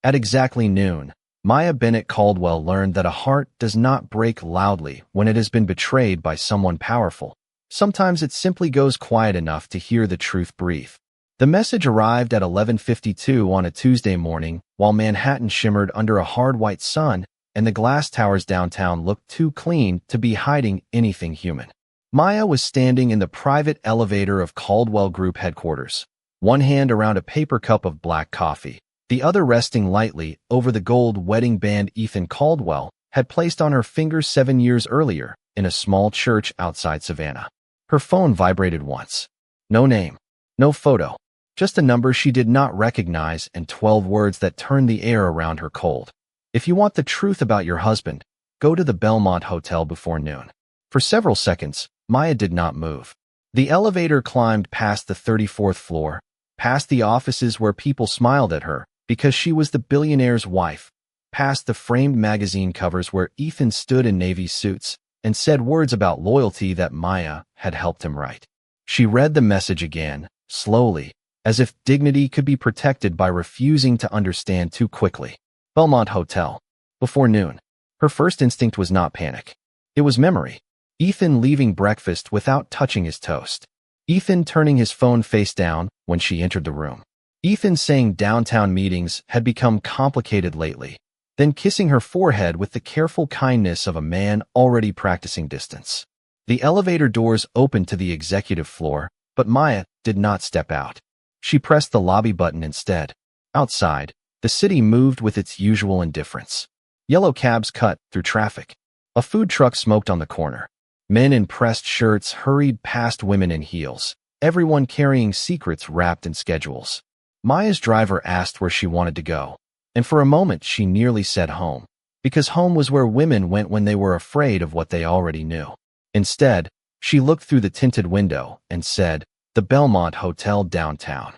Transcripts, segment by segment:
At exactly noon, Maya Bennett Caldwell learned that a heart does not break loudly when it has been betrayed by someone powerful. Sometimes it simply goes quiet enough to hear the truth breathe. The message arrived at 11:52 on a Tuesday morning, while Manhattan shimmered under a hard white sun and the glass towers downtown looked too clean to be hiding anything human. Maya was standing in the private elevator of Caldwell Group headquarters, one hand around a paper cup of black coffee, the other resting lightly over the gold wedding band Ethan Caldwell had placed on her finger 7 years earlier in a small church outside Savannah. Her phone vibrated once. No name, no photo, just a number she did not recognize and 12 words that turned the air around her cold. If you want the truth about your husband, go to the Belmont Hotel before noon. For several seconds, Maya did not move. The elevator climbed past the 34th floor, past the offices where people smiled at her because she was the billionaire's wife, past the framed magazine covers where Ethan stood in navy suits and said words about loyalty that Maya had helped him write. She read the message again, slowly, as if dignity could be protected by refusing to understand too quickly. Belmont Hotel. Before noon. Her first instinct was not panic. It was memory. Ethan leaving breakfast without touching his toast. Ethan turning his phone face down when she entered the room. Ethan saying downtown meetings had become complicated lately, then kissing her forehead with the careful kindness of a man already practicing distance. The elevator doors opened to the executive floor, but Maya did not step out. She pressed the lobby button instead. Outside, the city moved with its usual indifference. Yellow cabs cut through traffic. A food truck smoked on the corner. Men in pressed shirts hurried past women in heels, everyone carrying secrets wrapped in schedules. Maya's driver asked where she wanted to go, and for a moment she nearly said home, because home was where women went when they were afraid of what they already knew. Instead, she looked through the tinted window and said, "The Belmont Hotel downtown."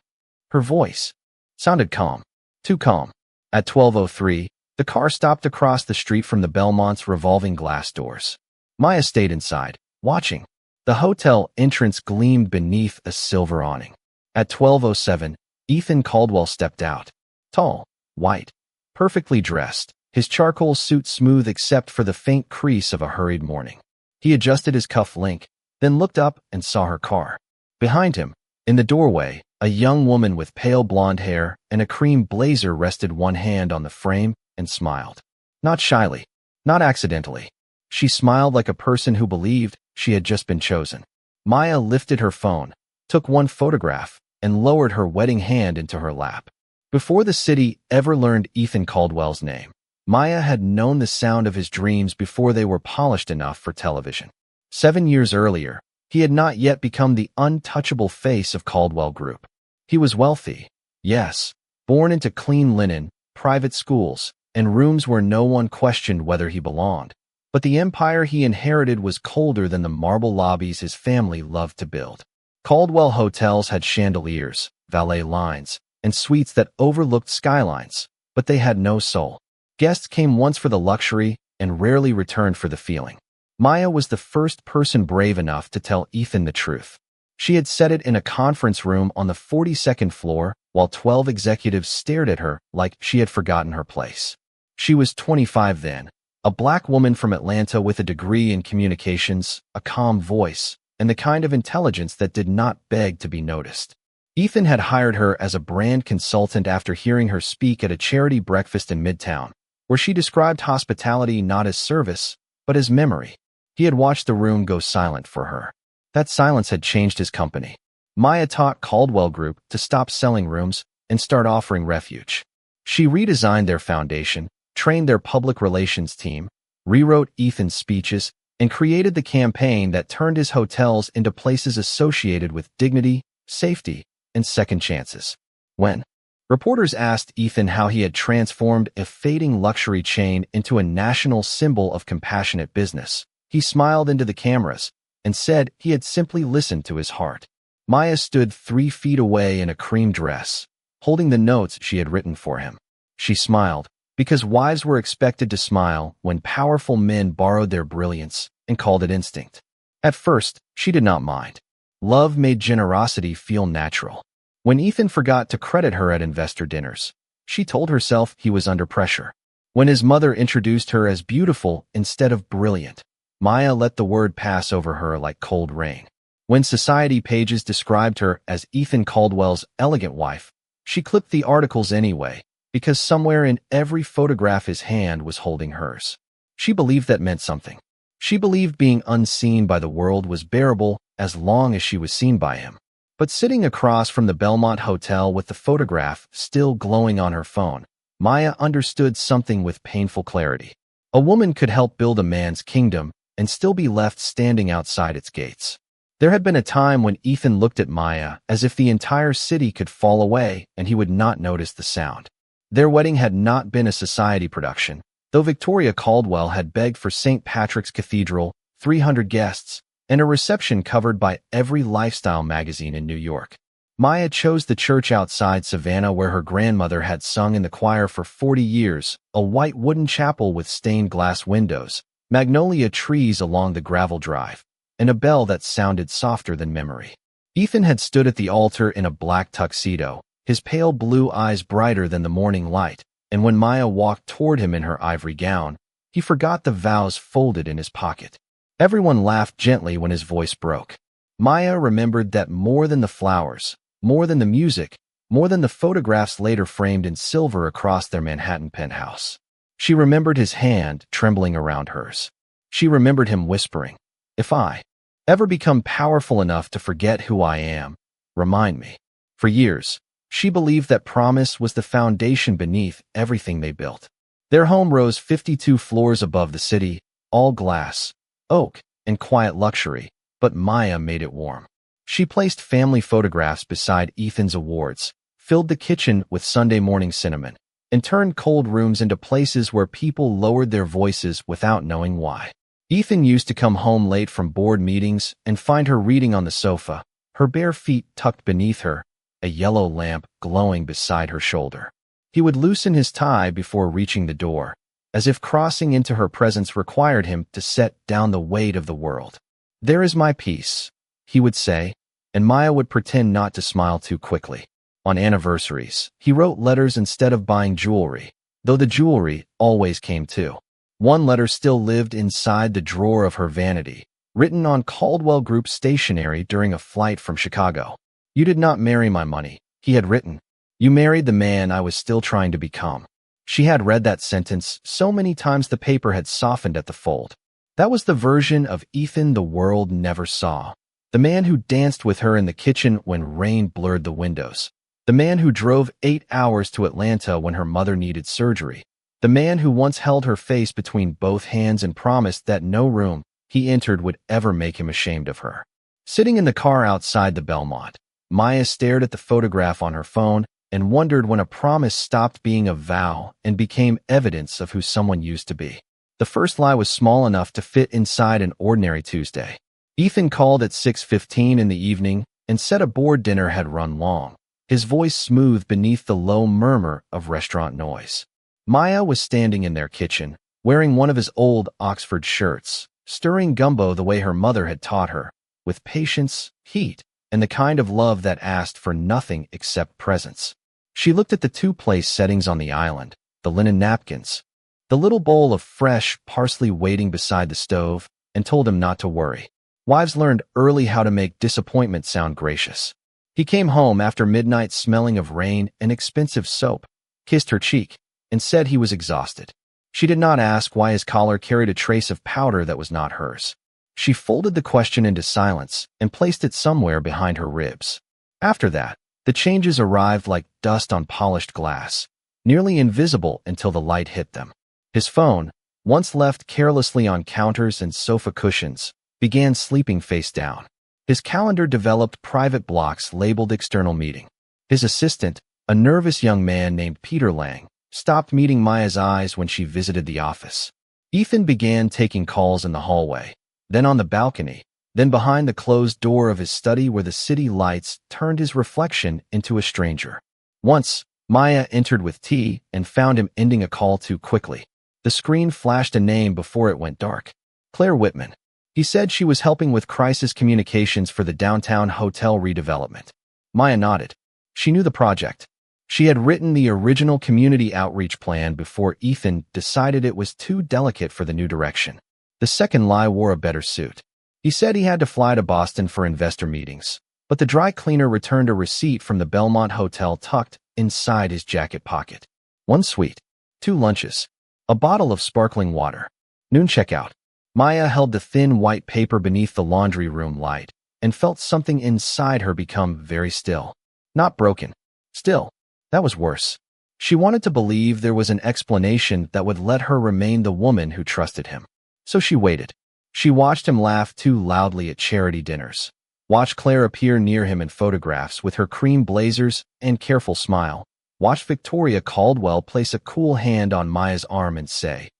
Her voice sounded calm. Too calm. At 12:03, the car stopped across the street from the Belmont's revolving glass doors. Maya stayed inside, watching. The hotel entrance gleamed beneath a silver awning. At 12:07, Ethan Caldwell stepped out. Tall, white, perfectly dressed, his charcoal suit smooth except for the faint crease of a hurried morning. He adjusted his cuff link, then looked up and saw her car. Behind him, in the doorway, a young woman with pale blonde hair and a cream blazer rested one hand on the frame and smiled. Not shyly, not accidentally. She smiled like a person who believed she had just been chosen. Maya lifted her phone, took one photograph, and lowered her wedding hand into her lap. Before the city ever learned Ethan Caldwell's name, Maya had known the sound of his dreams before they were polished enough for television. 7 years earlier, he had not yet become the untouchable face of Caldwell Group. He was wealthy, yes, born into clean linen, private schools, and rooms where no one questioned whether he belonged. But the empire he inherited was colder than the marble lobbies his family loved to build. Caldwell hotels had chandeliers, valet lines, and suites that overlooked skylines, but they had no soul. Guests came once for the luxury and rarely returned for the feeling. Maya was the first person brave enough to tell Ethan the truth. She had said it in a conference room on the 42nd floor while 12 executives stared at her like she had forgotten her place. She was 25 then, a black woman from Atlanta with a degree in communications, a calm voice, and the kind of intelligence that did not beg to be noticed. Ethan had hired her as a brand consultant after hearing her speak at a charity breakfast in Midtown, where she described hospitality not as service, but as memory. He had watched the room go silent for her. That silence had changed his company. Maya taught Caldwell Group to stop selling rooms and start offering refuge. She redesigned their foundation, trained their public relations team, rewrote Ethan's speeches, and created the campaign that turned his hotels into places associated with dignity, safety, and second chances. When reporters asked Ethan how he had transformed a fading luxury chain into a national symbol of compassionate business, he smiled into the cameras and said he had simply listened to his heart. Maya stood 3 feet away in a cream dress, holding the notes she had written for him. She smiled, because wives were expected to smile when powerful men borrowed their brilliance and called it instinct. At first, she did not mind. Love made generosity feel natural. When Ethan forgot to credit her at investor dinners, She told herself he was under pressure. When his mother introduced her as beautiful instead of brilliant, Maya let the word pass over her like cold rain. When society pages described her as Ethan Caldwell's elegant wife, she clicked the articles anyway, because somewhere in every photograph his hand was holding hers. She believed that meant something. She believed being unseen by the world was bearable as long as she was seen by him. But sitting across from the Belmont Hotel with the photograph still glowing on her phone, Maya understood something with painful clarity. A woman could help build a man's kingdom and still be left standing outside its gates. There had been a time when Ethan looked at Maya as if the entire city could fall away and he would not notice the sound. Their wedding had not been a society production, though Victoria Caldwell had begged for St. Patrick's Cathedral, 300 guests, and a reception covered by every lifestyle magazine in New York. Maya chose the church outside Savannah where her grandmother had sung in the choir for 40 years, a white wooden chapel with stained glass windows, magnolia trees along the gravel drive, and a bell that sounded softer than memory. Ethan had stood at the altar in a black tuxedo, his pale blue eyes brighter than the morning light, and when Maya walked toward him in her ivory gown, he forgot the vows folded in his pocket. Everyone laughed gently when his voice broke. Maya remembered that more than the flowers, more than the music, more than the photographs later framed in silver across their Manhattan penthouse. She remembered his hand trembling around hers. She remembered him whispering, "If I ever become powerful enough to forget who I am, remind me." For years, she believed that promise was the foundation beneath everything they built. Their home rose 52 floors above the city, all glass, oak, and quiet luxury, but Maya made it warm. She placed family photographs beside Ethan's awards, filled the kitchen with Sunday morning cinnamon, and turned cold rooms into places where people lowered their voices without knowing why. Ethan used to come home late from board meetings and find her reading on the sofa, her bare feet tucked beneath her, a yellow lamp glowing beside her shoulder. He would loosen his tie before reaching the door, as if crossing into her presence required him to set down the weight of the world. "There is my peace," he would say, and Maya would pretend not to smile too quickly. On anniversaries, he wrote letters instead of buying jewelry, though the jewelry always came too. One letter still lived inside the drawer of her vanity, written on Caldwell Group stationery during a flight from Chicago. "You did not marry my money," he had written. "You married the man I was still trying to become." She had read that sentence so many times the paper had softened at the fold. That was the version of Ethan the world never saw. The man who danced with her in the kitchen when rain blurred the windows. The man who drove 8 hours to Atlanta when her mother needed surgery. The man who once held her face between both hands and promised that no room he entered would ever make him ashamed of her. Sitting in the car outside the Belmont, Maya stared at the photograph on her phone and wondered when a promise stopped being a vow and became evidence of who someone used to be. The first lie was small enough to fit inside an ordinary Tuesday. Ethan called at 6:15 in the evening and said a board dinner had run long, his voice smooth beneath the low murmur of restaurant noise. Maya was standing in their kitchen, wearing one of his old Oxford shirts, stirring gumbo the way her mother had taught her, with patience, heat, and the kind of love that asked for nothing except presence. She looked at the two place settings on the island, the linen napkins, the little bowl of fresh parsley waiting beside the stove, and told him not to worry. Wives learned early how to make disappointment sound gracious. He came home after midnight smelling of rain and expensive soap, kissed her cheek, and said he was exhausted. She did not ask why his collar carried a trace of powder that was not hers. She folded the question into silence and placed it somewhere behind her ribs. After that, the changes arrived like dust on polished glass, nearly invisible until the light hit them. His phone, once left carelessly on counters and sofa cushions, began sleeping face down. His calendar developed private blocks labeled external meeting. His assistant, a nervous young man named Peter Lang, stopped meeting Maya's eyes when she visited the office. Ethan began taking calls in the hallway, then on the balcony, then behind the closed door of his study where the city lights turned his reflection into a stranger. Once, Maya entered with tea and found him ending a call too quickly. The screen flashed a name before it went dark. Claire Whitman. He said she was helping with crisis communications for the downtown hotel redevelopment. Maya nodded. She knew the project. She had written the original community outreach plan before Ethan decided it was too delicate for the new direction. The second lie wore a better suit. He said he had to fly to Boston for investor meetings, but the dry cleaner returned a receipt from the Belmont Hotel tucked inside his jacket pocket. 1 suite, 2 lunches, a bottle of sparkling water. Noon checkout. Maya held the thin white paper beneath the laundry room light and felt something inside her become very still. Not broken. Still. That was worse. She wanted to believe there was an explanation that would let her remain the woman who trusted him. So she waited. She watched him laugh too loudly at charity dinners. Watched Claire appear near him in photographs with her cream blazers and careful smile. Watched Victoria Caldwell place a cool hand on Maya's arm and say,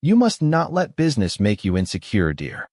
"You must not let business make you insecure, dear."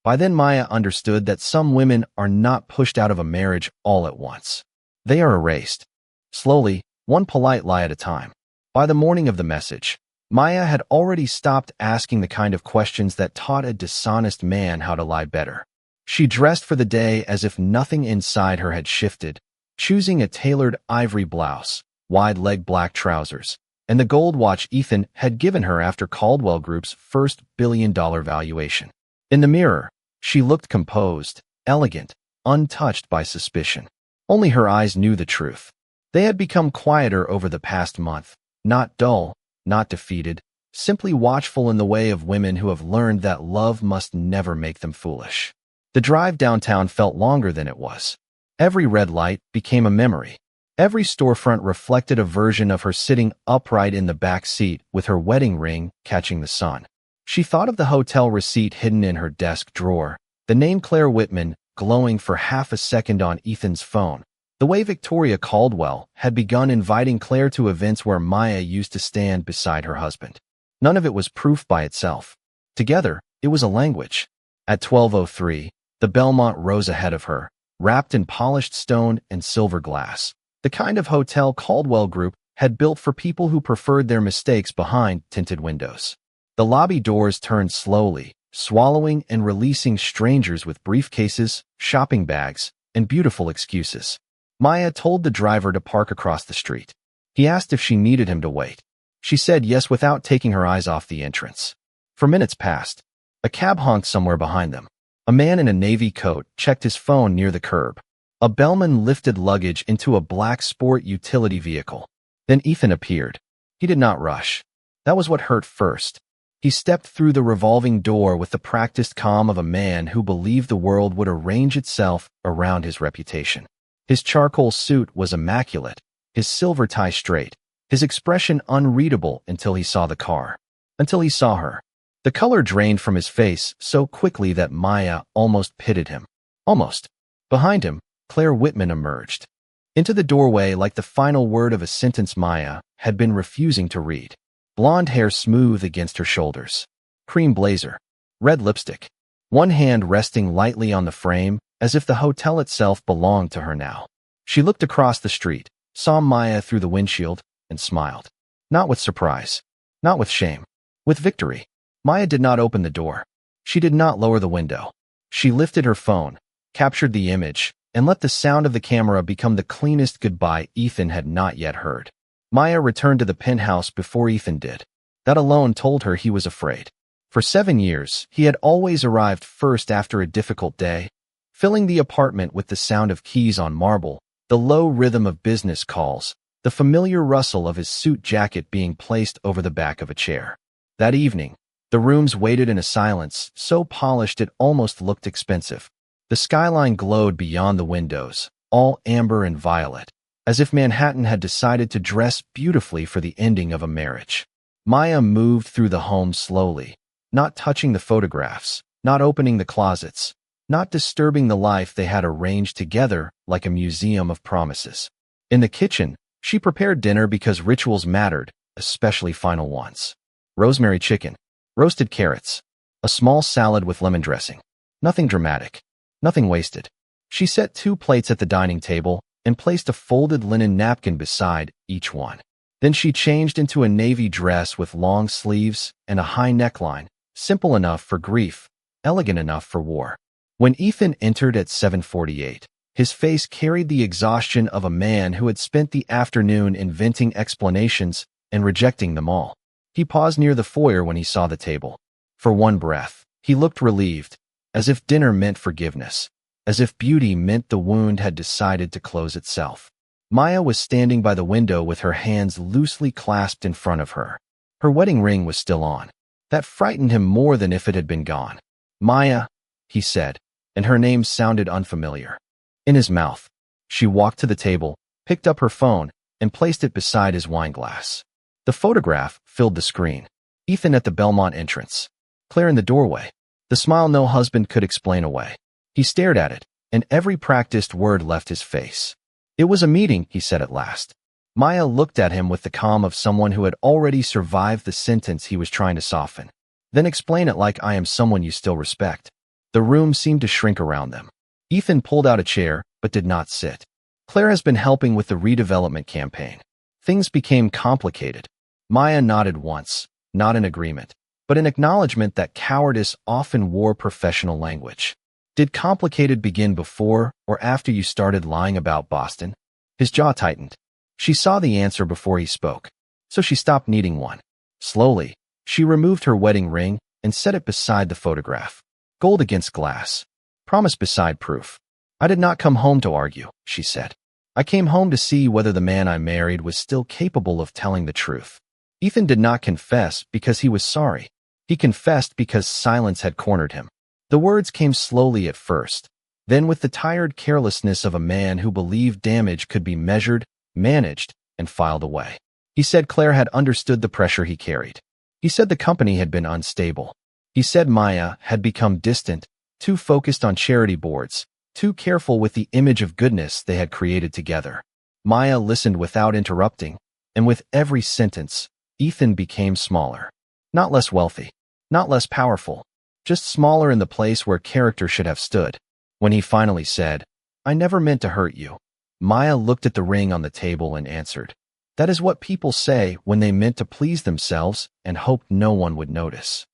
By then Maya understood that some women are not pushed out of a marriage all at once. They are erased. Slowly, one polite lie at a time. By the morning of the message, Maya had already stopped asking the kind of questions that taught a dishonest man how to lie better. She dressed for the day as if nothing inside her had shifted, choosing a tailored ivory blouse, wide-leg black trousers, and the gold watch Ethan had given her after Caldwell Group's first billion-dollar valuation. In the mirror, she looked composed, elegant, untouched by suspicion. Only her eyes knew the truth. They had become quieter over the past month, not dull, not defeated, simply watchful in the way of women who have learned that love must never make them foolish. The drive downtown felt longer than it was. Every red light became a memory. Every storefront reflected a version of her sitting upright in the back seat with her wedding ring catching the sun. She thought of the hotel receipt hidden in her desk drawer, the name Claire Whitman glowing for half a second on Ethan's phone, the way Victoria Caldwell had begun inviting Claire to events where Maya used to stand beside her husband. None of it was proof by itself. Together, it was a language. At 12:03, the Belmont rose ahead of her, wrapped in polished stone and silver glass, the kind of hotel Caldwell Group had built for people who preferred their mistakes behind tinted windows. The lobby doors turned slowly, swallowing and releasing strangers with briefcases, shopping bags, and beautiful excuses. Maya told the driver to park across the street. He asked if she needed him to wait. She said yes without taking her eyes off the entrance. For minutes passed. A cab honked somewhere behind them. A man in a navy coat checked his phone near the curb. A bellman lifted luggage into a black sport utility vehicle. Then Ethan appeared. He did not rush. That was what hurt first. He stepped through the revolving door with the practiced calm of a man who believed the world would arrange itself around his reputation. His charcoal suit was immaculate, his silver tie straight, his expression unreadable until he saw the car. Until he saw her. The color drained from his face so quickly that Maya almost pitied him. Almost. Behind him, Claire Whitman emerged. Into the doorway like the final word of a sentence Maya had been refusing to read. Blonde hair smooth against her shoulders. Cream blazer. Red lipstick. One hand resting lightly on the frame, as if the hotel itself belonged to her now. She looked across the street, saw Maya through the windshield, and smiled. Not with surprise. Not with shame. With victory. Maya did not open the door. She did not lower the window. She lifted her phone, captured the image, and let the sound of the camera become the cleanest goodbye Ethan had not yet heard. Maya returned to the penthouse before Ethan did. That alone told her he was afraid. For 7 years, he had always arrived first after a difficult day, filling the apartment with the sound of keys on marble, the low rhythm of business calls, the familiar rustle of his suit jacket being placed over the back of a chair. That evening, the rooms waited in a silence so polished it almost looked expensive. The skyline glowed beyond the windows, all amber and violet, as if Manhattan had decided to dress beautifully for the ending of a marriage. Maya moved through the home slowly, not touching the photographs, not opening the closets, not disturbing the life they had arranged together like a museum of promises. In the kitchen, she prepared dinner because rituals mattered, especially final ones. Rosemary chicken, roasted carrots, a small salad with lemon dressing. Nothing dramatic, nothing wasted. She set 2 plates at the dining table and placed a folded linen napkin beside each one. Then she changed into a navy dress with long sleeves and a high neckline, simple enough for grief, elegant enough for war. When Ethan entered at 7:48, His face carried the exhaustion of a man who had spent the afternoon inventing explanations and rejecting them all. He paused near the foyer when he saw the table. For one breath, he looked relieved, as if dinner meant forgiveness, as if beauty meant the wound had decided to close itself. Maya was standing by the window with her hands loosely clasped in front of her. Her wedding ring was still on. That frightened him more than if it had been gone. "Maya," he said, and her name sounded unfamiliar. In his mouth, she walked to the table, picked up her phone, and placed it beside his wine glass. The photograph filled the screen. Ethan at the Belmont entrance. Claire in the doorway. The smile no husband could explain away. He stared at it, and every practiced word left his face. "It was a meeting," he said at last. Maya looked at him with the calm of someone who had already survived the sentence he was trying to soften. "Then explain it like I am someone you still respect." The room seemed to shrink around them. Ethan pulled out a chair, but did not sit. "Claire has been helping with the redevelopment campaign." Things became complicated. Maya nodded once, not in agreement, but in acknowledgement that cowardice often wore professional language. "Did complicated begin before or after you started lying about Boston?" His jaw tightened. She saw the answer before he spoke, so she stopped needing one. Slowly, she removed her wedding ring and set it beside the photograph. Gold against glass. Promise beside proof. "I did not come home to argue," she said. "I came home to see whether the man I married was still capable of telling the truth." Ethan did not confess because he was sorry. He confessed because silence had cornered him. The words came slowly at first, then with the tired carelessness of a man who believed damage could be measured, managed, and filed away. He said Claire had understood the pressure he carried. He said the company had been unstable. He said Maya had become distant, too focused on charity boards, too careful with the image of goodness they had created together. Maya listened without interrupting, and with every sentence, Ethan became smaller. Not less wealthy, not less powerful, just smaller in the place where character should have stood. When he finally said, "I never meant to hurt you," Maya looked at the ring on the table and answered, "That is what people say when they meant to please themselves and hoped no one would notice."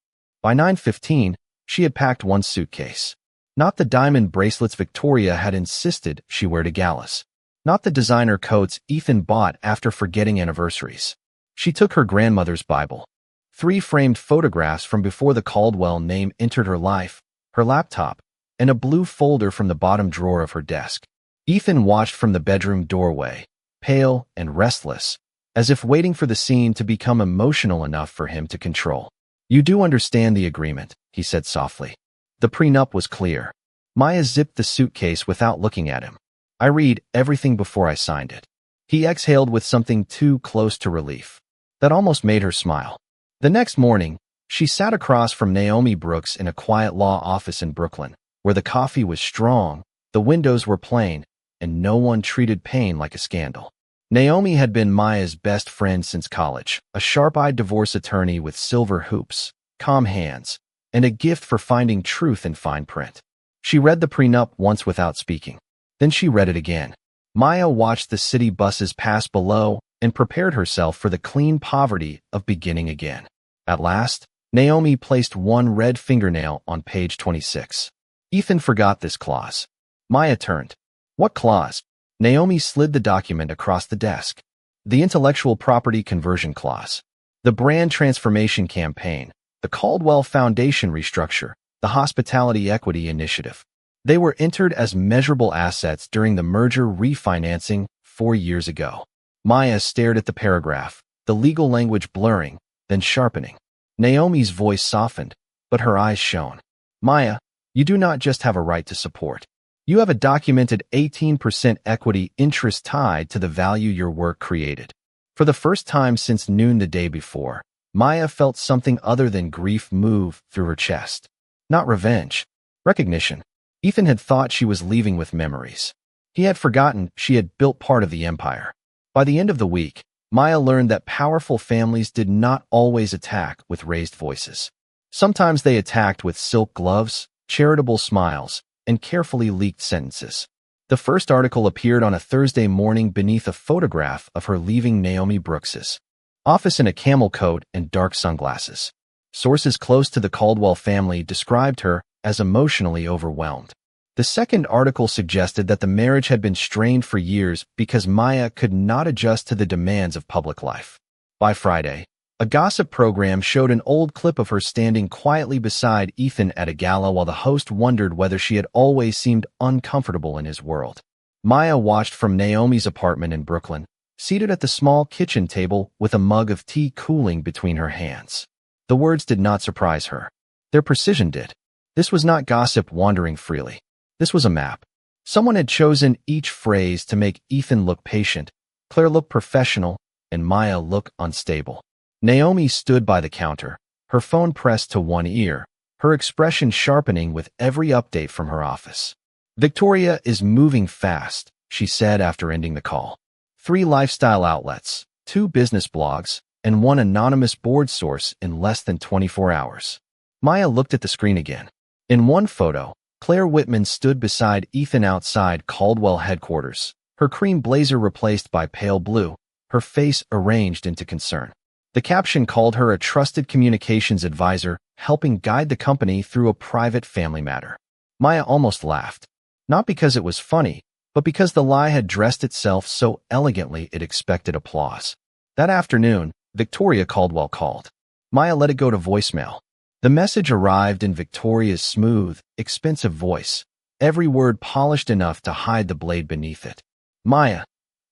By 9:15, she had packed one suitcase. Not the diamond bracelets Victoria had insisted she wear to galas. Not the designer coats Ethan bought after forgetting anniversaries. She took her grandmother's Bible. 3 framed photographs from before the Caldwell name entered her life, her laptop, and a blue folder from the bottom drawer of her desk. Ethan watched from the bedroom doorway, pale and restless, as if waiting for the scene to become emotional enough for him to control. "You do understand the agreement," he said softly. The prenup was clear. Maya zipped the suitcase without looking at him. "I read everything before I signed it." He exhaled with something too close to relief. That almost made her smile. The next morning, she sat across from Naomi Brooks in a quiet law office in Brooklyn, where the coffee was strong, the windows were plain, and no one treated pain like a scandal. Naomi had been Maya's best friend since college, a sharp-eyed divorce attorney with silver hoops, calm hands, and a gift for finding truth in fine print. She read the prenup once without speaking. Then she read it again. Maya watched the city buses pass below and prepared herself for the clean poverty of beginning again. At last, Naomi placed one red fingernail on page 26. Ethan forgot this clause. Maya turned. "What clause?" Naomi slid the document across the desk. "The intellectual property conversion clause. The brand transformation campaign, the Caldwell Foundation restructure, the hospitality equity initiative. They were entered as measurable assets during the merger refinancing 4 years ago." Maya stared at the paragraph, the legal language blurring, then sharpening. Naomi's voice softened, but her eyes shone. "Maya, you do not just have a right to support. You have a documented 18% equity interest tied to the value your work created." For the first time since noon the day before, Maya felt something other than grief move through her chest. Not revenge. Recognition. Ethan had thought she was leaving with memories. He had forgotten she had built part of the empire. By the end of the week, Maya learned that powerful families did not always attack with raised voices. Sometimes they attacked with silk gloves, charitable smiles, and carefully leaked sentences. The first article appeared on a Thursday morning beneath a photograph of her leaving Naomi Brooks's office in a camel coat and dark sunglasses. Sources close to the Caldwell family described her as emotionally overwhelmed. The second article suggested that the marriage had been strained for years because Maya could not adjust to the demands of public life. By Friday, a gossip program showed an old clip of her standing quietly beside Ethan at a gala while the host wondered whether she had always seemed uncomfortable in his world. Maya watched from Naomi's apartment in Brooklyn, seated at the small kitchen table with a mug of tea cooling between her hands. The words did not surprise her. Their precision did. This was not gossip wandering freely. This was a map. Someone had chosen each phrase to make Ethan look patient, Claire look professional, and Maya look unstable. Naomi stood by the counter, her phone pressed to one ear, her expression sharpening with every update from her office. Victoria is moving fast, she said after ending the call. 3 lifestyle outlets, 2 business blogs, and 1 anonymous board source in less than 24 hours. Maya looked at the screen again. In one photo, Claire Whitman stood beside Ethan outside Caldwell headquarters, her cream blazer replaced by pale blue, her face arranged into concern. The caption called her a trusted communications advisor, helping guide the company through a private family matter. Maya almost laughed. Not because it was funny, but because the lie had dressed itself so elegantly it expected applause. That afternoon, Victoria Caldwell called. Maya let it go to voicemail. The message arrived in Victoria's smooth, expensive voice, every word polished enough to hide the blade beneath it. Maya,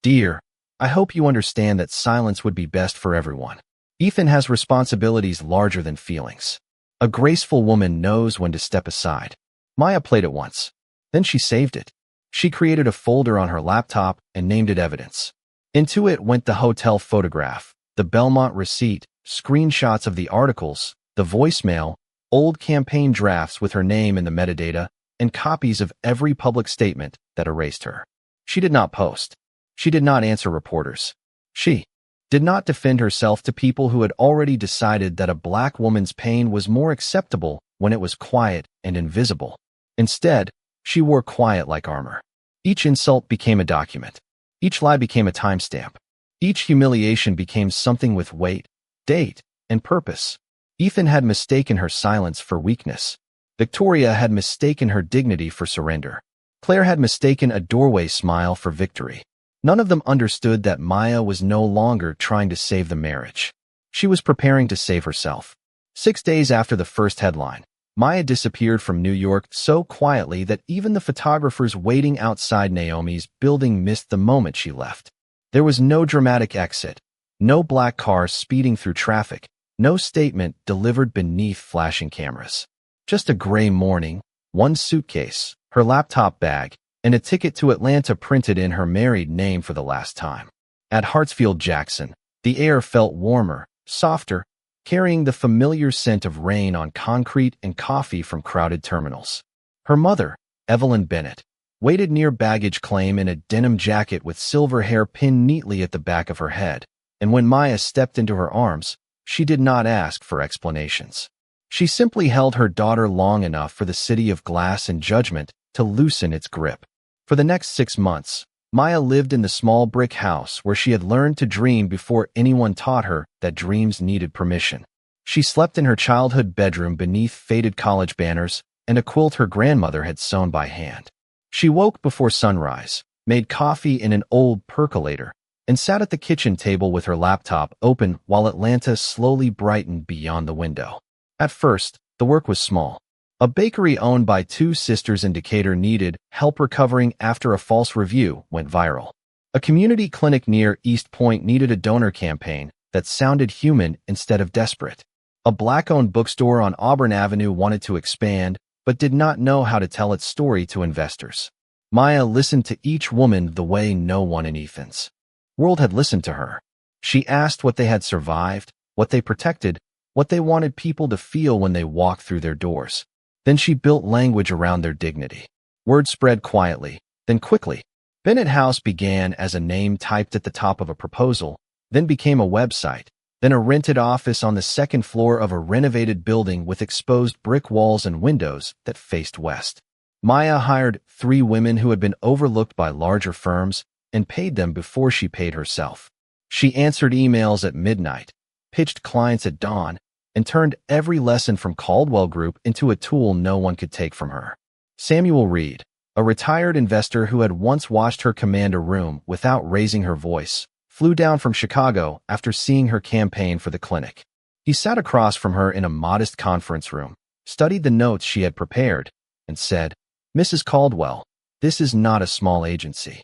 dear, I hope you understand that silence would be best for everyone. Ethan has responsibilities larger than feelings. A graceful woman knows when to step aside. Maya played it once. Then she saved it. She created a folder on her laptop and named it Evidence. Into it went the hotel photograph, the Belmont receipt, screenshots of the articles, the voicemail, old campaign drafts with her name in the metadata, and copies of every public statement that erased her. She did not post. She did not answer reporters. She did not defend herself to people who had already decided that a black woman's pain was more acceptable when it was quiet and invisible. Instead, she wore quiet like armor. Each insult became a document. Each lie became a timestamp. Each humiliation became something with weight, date, and purpose. Ethan had mistaken her silence for weakness. Victoria had mistaken her dignity for surrender. Claire had mistaken a doorway smile for victory. None of them understood that Maya was no longer trying to save the marriage. She was preparing to save herself. 6 days after the first headline, Maya disappeared from New York so quietly that even the photographers waiting outside Naomi's building missed the moment she left. There was no dramatic exit, no black car speeding through traffic, no statement delivered beneath flashing cameras. Just a gray morning, 1 suitcase, her laptop bag, and a ticket to Atlanta printed in her married name for the last time. At Hartsfield-Jackson, the air felt warmer, softer, carrying the familiar scent of rain on concrete and coffee from crowded terminals. Her mother, Evelyn Bennett, waited near baggage claim in a denim jacket with silver hair pinned neatly at the back of her head, and when Maya stepped into her arms, she did not ask for explanations. She simply held her daughter long enough for the city of glass and judgment to loosen its grip. For the next 6 months, Maya lived in the small brick house where she had learned to dream before anyone taught her that dreams needed permission. She slept in her childhood bedroom beneath faded college banners and a quilt her grandmother had sewn by hand. She woke before sunrise, made coffee in an old percolator, and sat at the kitchen table with her laptop open while Atlanta slowly brightened beyond the window. At first, the work was small. A bakery owned by 2 sisters in Decatur needed help recovering after a false review went viral. A community clinic near East Point needed a donor campaign that sounded human instead of desperate. A black-owned bookstore on Auburn Avenue wanted to expand, but did not know how to tell its story to investors. Maya listened to each woman the way no one in Ethan's world had listened to her. She asked what they had survived, what they protected, what they wanted people to feel when they walked through their doors. Then she built language around their dignity. Word spread quietly, then quickly. Bennett House began as a name typed at the top of a proposal, then became a website, then a rented office on the 2nd floor of a renovated building with exposed brick walls and windows that faced west. Maya hired 3 women who had been overlooked by larger firms and paid them before she paid herself. She answered emails at midnight, pitched clients at dawn, and turned every lesson from Caldwell Group into a tool no one could take from her. Samuel Reed, a retired investor who had once watched her command a room without raising her voice, flew down from Chicago after seeing her campaign for the clinic. He sat across from her in a modest conference room, studied the notes she had prepared, and said, "Mrs. Caldwell, this is not a small agency."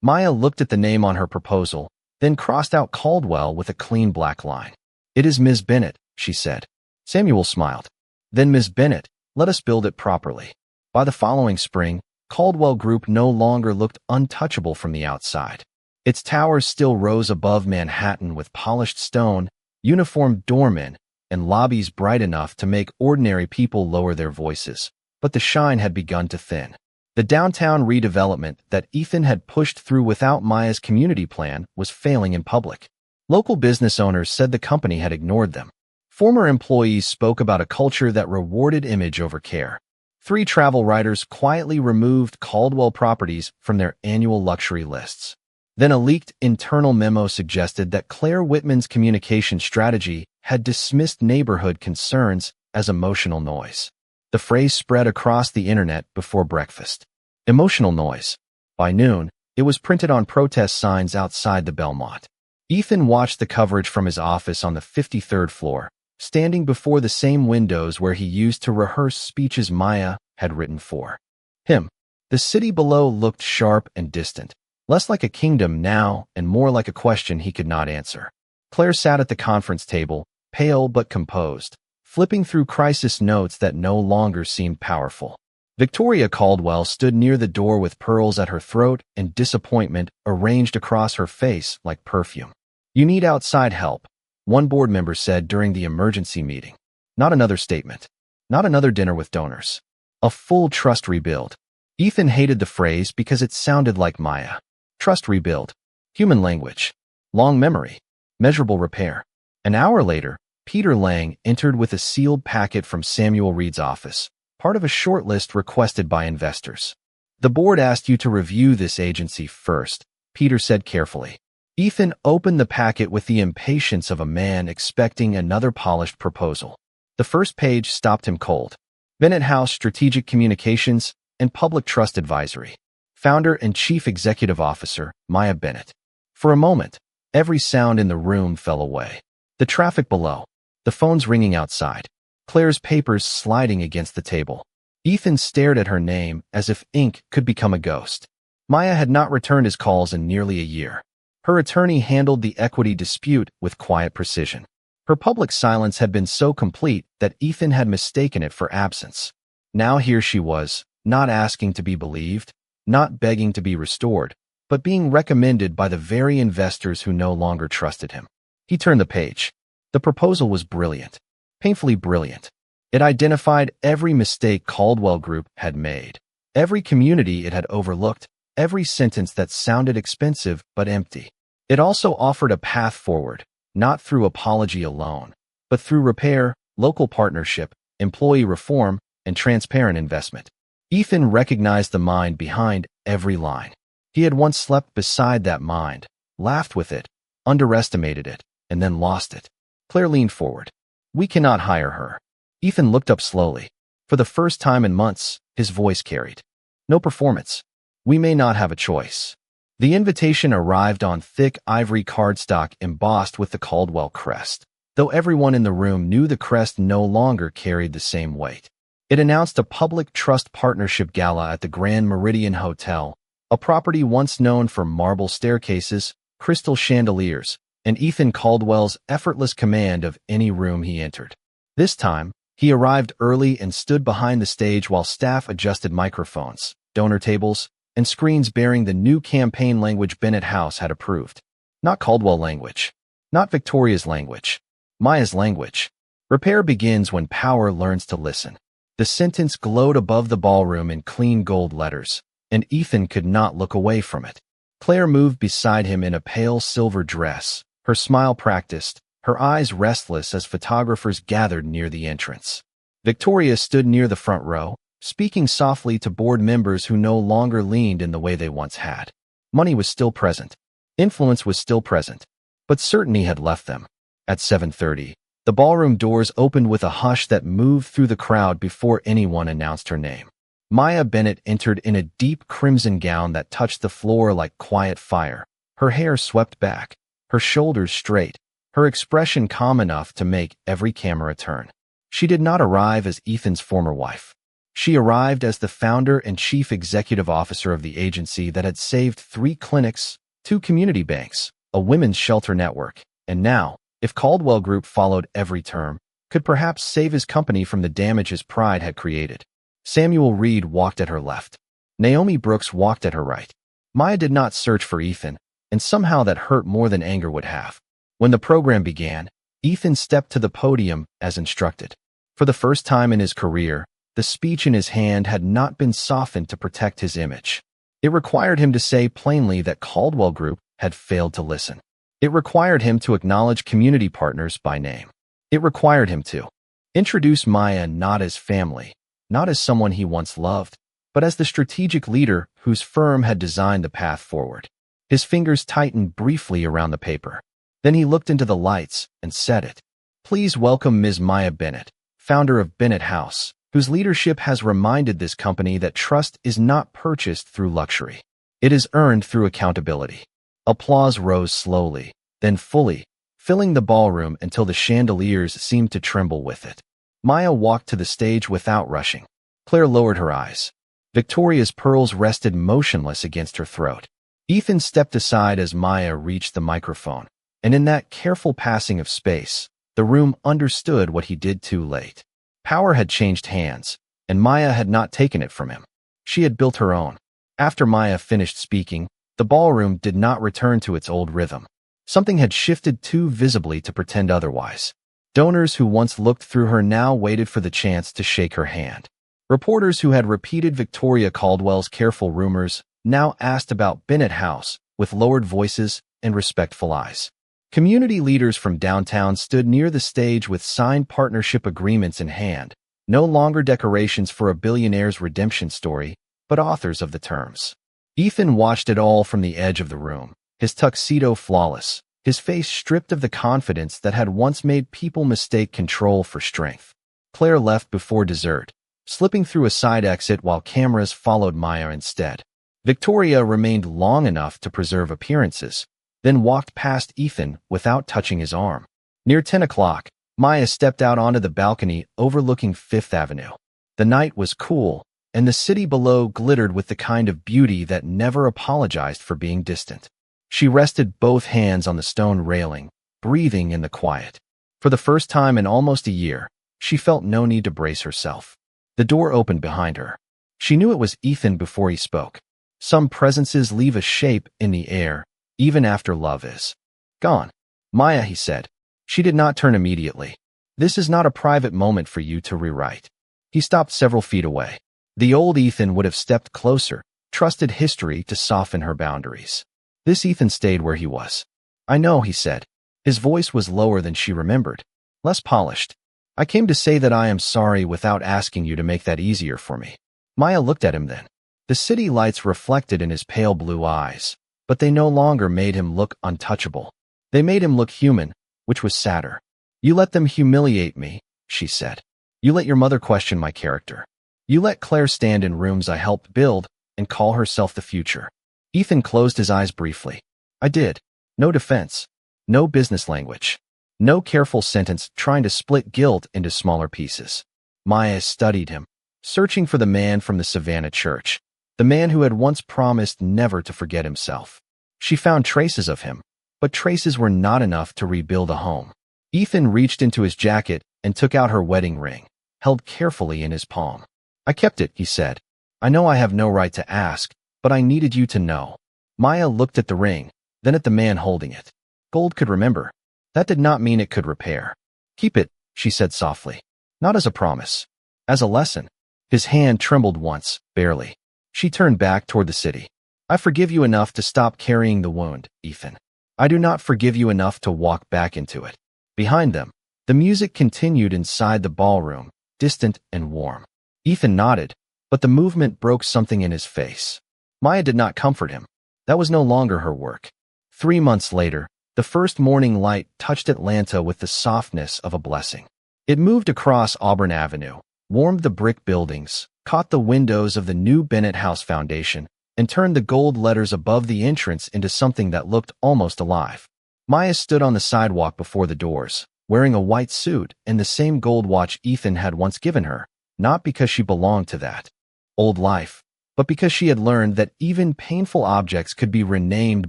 Maya looked at the name on her proposal, then crossed out Caldwell with a clean black line. "It is Ms. Bennett," she said. Samuel smiled. "Then Ms. Bennett, let us build it properly." By the following spring, Caldwell Group no longer looked untouchable from the outside. Its towers still rose above Manhattan with polished stone, uniformed doormen, and lobbies bright enough to make ordinary people lower their voices. But the shine had begun to thin. The downtown redevelopment that Ethan had pushed through without Maya's community plan was failing in public. Local business owners said the company had ignored them. Former employees spoke about a culture that rewarded image over care. 3 travel writers quietly removed Caldwell properties from their annual luxury lists. Then a leaked internal memo suggested that Claire Whitman's communication strategy had dismissed neighborhood concerns as emotional noise. The phrase spread across the internet before breakfast. Emotional noise. By noon, it was printed on protest signs outside the Belmont. Ethan watched the coverage from his office on the 53rd floor, standing before the same windows where he used to rehearse speeches Maya had written for him. The city below looked sharp and distant, less like a kingdom now and more like a question he could not answer. Claire sat at the conference table, pale but composed, flipping through crisis notes that no longer seemed powerful. Victoria Caldwell stood near the door with pearls at her throat and disappointment arranged across her face like perfume. "You need outside help," one board member said during the emergency meeting. Not another statement. Not another dinner with donors. A full trust rebuild. Ethan hated the phrase because it sounded like Maya. Trust rebuild. Human language. Long memory. Measurable repair. An hour later, Peter Lang entered with a sealed packet from Samuel Reed's office, part of a short list requested by investors. "The board asked you to review this agency first," Peter said carefully. Ethan opened the packet with the impatience of a man expecting another polished proposal. The first page stopped him cold. Bennett House Strategic Communications and Public Trust Advisory. Founder and Chief Executive Officer, Maya Bennett. For a moment, every sound in the room fell away. The traffic below, the phones ringing outside, Claire's papers sliding against the table. Ethan stared at her name as if ink could become a ghost. Maya had not returned his calls in nearly a year. Her attorney handled the equity dispute with quiet precision. Her public silence had been so complete that Ethan had mistaken it for absence. Now here she was, not asking to be believed, not begging to be restored, but being recommended by the very investors who no longer trusted him. He turned the page. The proposal was brilliant, painfully brilliant. It identified every mistake Caldwell Group had made, every community it had overlooked, every sentence that sounded expensive but empty. It also offered a path forward, not through apology alone, but through repair, local partnership, employee reform, and transparent investment. Ethan recognized the mind behind every line. He had once slept beside that mind, laughed with it, underestimated it, and then lost it. Claire leaned forward. "We cannot hire her." Ethan looked up slowly. For the first time in months, his voice carried. "No performance. We may not have a choice." The invitation arrived on thick ivory cardstock embossed with the Caldwell crest, though everyone in the room knew the crest no longer carried the same weight. It announced a public trust partnership gala at the Grand Meridian Hotel, a property once known for marble staircases, crystal chandeliers, and Ethan Caldwell's effortless command of any room he entered. This time, he arrived early and stood behind the stage while staff adjusted microphones, donor tables, and screens bearing the new campaign language Bennett House had approved. Not Caldwell language. Not Victoria's language. Maya's language. Repair begins when power learns to listen. The sentence glowed above the ballroom in clean gold letters, and Ethan could not look away from it. Claire moved beside him in a pale silver dress, her smile practiced, her eyes restless as photographers gathered near the entrance. Victoria stood near the front row, speaking softly to board members who no longer leaned in the way they once had. Money was still present. Influence was still present. But certainty had left them. At 7:30, the ballroom doors opened with a hush that moved through the crowd before anyone announced her name. Maya Bennett entered in a deep crimson gown that touched the floor like quiet fire. Her hair swept back, her shoulders straight, her expression calm enough to make every camera turn. She did not arrive as Ethan's former wife. She arrived as the founder and chief executive officer of the agency that had saved 3 clinics, 2 community banks, a women's shelter network, and now, if Caldwell Group followed every term, could perhaps save his company from the damage his pride had created. Samuel Reed walked at her left. Naomi Brooks walked at her right. Maya did not search for Ethan, and somehow that hurt more than anger would have. When the program began, Ethan stepped to the podium as instructed. For the first time in his career, the speech in his hand had not been softened to protect his image. It required him to say plainly that Caldwell Group had failed to listen. It required him to acknowledge community partners by name. It required him to introduce Maya not as family, not as someone he once loved, but as the strategic leader whose firm had designed the path forward. His fingers tightened briefly around the paper. Then he looked into the lights and said it. Please welcome Ms. Maya Bennett, founder of Bennett House, whose leadership has reminded this company that trust is not purchased through luxury. It is earned through accountability. Applause rose slowly, then fully, filling the ballroom until the chandeliers seemed to tremble with it. Maya walked to the stage without rushing. Claire lowered her eyes. Victoria's pearls rested motionless against her throat. Ethan stepped aside as Maya reached the microphone, and in that careful passing of space, the room understood what he did too late. Power had changed hands, and Maya had not taken it from him. She had built her own. After Maya finished speaking, the ballroom did not return to its old rhythm. Something had shifted too visibly to pretend otherwise. Donors who once looked through her now waited for the chance to shake her hand. Reporters who had repeated Victoria Caldwell's careful rumors now asked about Bennett House with lowered voices and respectful eyes. Community leaders from downtown stood near the stage with signed partnership agreements in hand, no longer decorations for a billionaire's redemption story, but authors of the terms. Ethan watched it all from the edge of the room, his tuxedo flawless, his face stripped of the confidence that had once made people mistake control for strength. Claire left before dessert, slipping through a side exit while cameras followed Maya instead. Victoria remained long enough to preserve appearances, then walked past Ethan without touching his arm. Near 10 o'clock, Maya stepped out onto the balcony overlooking Fifth Avenue. The night was cool, and the city below glittered with the kind of beauty that never apologized for being distant. She rested both hands on the stone railing, breathing in the quiet. For the first time in almost a year, she felt no need to brace herself. The door opened behind her. She knew it was Ethan before he spoke. Some presences leave a shape in the air, even after love is gone. Maya, he said. She did not turn immediately. This is not a private moment for you to rewrite. He stopped several feet away. The old Ethan would have stepped closer, trusted history to soften her boundaries. This Ethan stayed where he was. I know, he said. His voice was lower than she remembered, less polished. I came to say that I am sorry without asking you to make that easier for me. Maya looked at him then. The city lights reflected in his pale blue eyes, but they no longer made him look untouchable. They made him look human, which was sadder. You let them humiliate me, she said. You let your mother question my character. You let Claire stand in rooms I helped build and call herself the future. Ethan closed his eyes briefly. I did. No defense. No business language. No careful sentence trying to split guilt into smaller pieces. Maya studied him, searching for the man from the Savannah church, the man who had once promised never to forget himself. She found traces of him, but traces were not enough to rebuild a home. Ethan reached into his jacket and took out her wedding ring, held carefully in his palm. I kept it, he said. I know I have no right to ask, but I needed you to know. Maya looked at the ring, then at the man holding it. Gold could remember. That did not mean it could repair. Keep it, she said softly. Not as a promise. As a lesson. His hand trembled once, barely. She turned back toward the city. I forgive you enough to stop carrying the wound, Ethan. I do not forgive you enough to walk back into it. Behind them, the music continued inside the ballroom, distant and warm. Ethan nodded, but the movement broke something in his face. Maya did not comfort him. That was no longer her work. 3 months later, the first morning light touched Atlanta with the softness of a blessing. It moved across Auburn Avenue, warmed the brick buildings, caught the windows of the new Bennett House Foundation, and turned the gold letters above the entrance into something that looked almost alive. Maya stood on the sidewalk before the doors, wearing a white suit and the same gold watch Ethan had once given her, not because she belonged to that old life, but because she had learned that even painful objects could be renamed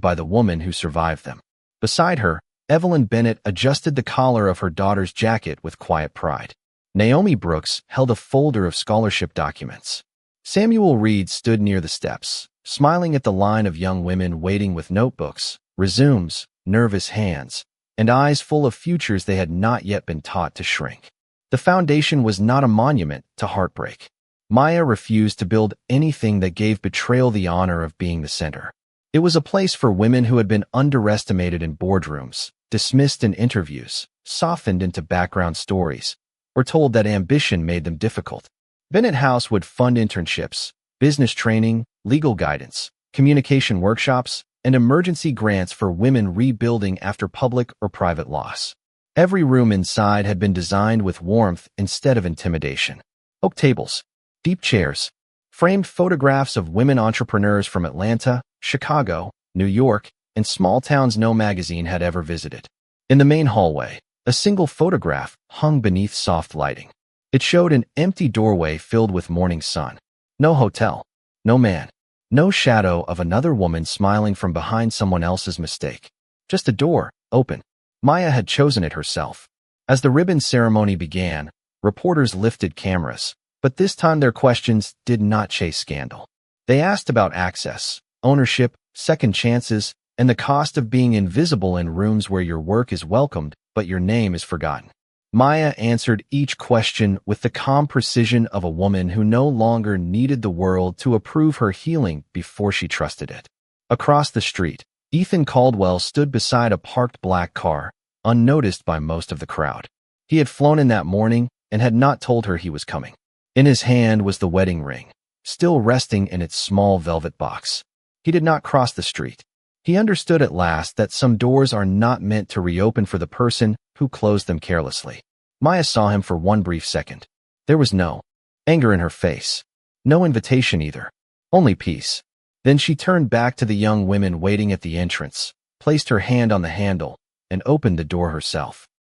by the woman who survived them. Beside her, Evelyn Bennett adjusted the collar of her daughter's jacket with quiet pride. Naomi Brooks held a folder of scholarship documents. Samuel Reed stood near the steps, smiling at the line of young women waiting with notebooks, resumes, nervous hands, and eyes full of futures they had not yet been taught to shrink. The foundation was not a monument to heartbreak. Maya refused to build anything that gave betrayal the honor of being the center. It was a place for women who had been underestimated in boardrooms, dismissed in interviews, softened into background stories, or told that ambition made them difficult. Bennett House would fund internships, business training, legal guidance, communication workshops, and emergency grants for women rebuilding after public or private loss. Every room inside had been designed with warmth instead of intimidation. Oak tables, deep chairs, framed photographs of women entrepreneurs from Atlanta, Chicago, New York, and small towns no magazine had ever visited. In the main hallway, a single photograph hung beneath soft lighting. It showed an empty doorway filled with morning sun. No hotel, no man, no shadow of another woman smiling from behind someone else's mistake. Just a door, open. Maya had chosen it herself. As the ribbon ceremony began, reporters lifted cameras, but this time their questions did not chase scandal. They asked about access, ownership, second chances, and the cost of being invisible in rooms where your work is welcomed but your name is forgotten. Maya answered each question with the calm precision of a woman who no longer needed the world to approve her healing before she trusted it. Across the street, Ethan Caldwell stood beside a parked black car, unnoticed by most of the crowd. He had flown in that morning and had not told her he was coming. In his hand was the wedding ring, still resting in its small velvet box. He did not cross the street. He understood at last that some doors are not meant to reopen for the person who closed them carelessly. Maya saw him for one brief second. There was no anger in her face. No invitation either. Only peace. Then she turned back to the young women waiting at the entrance, placed her hand on the handle, and opened the door herself.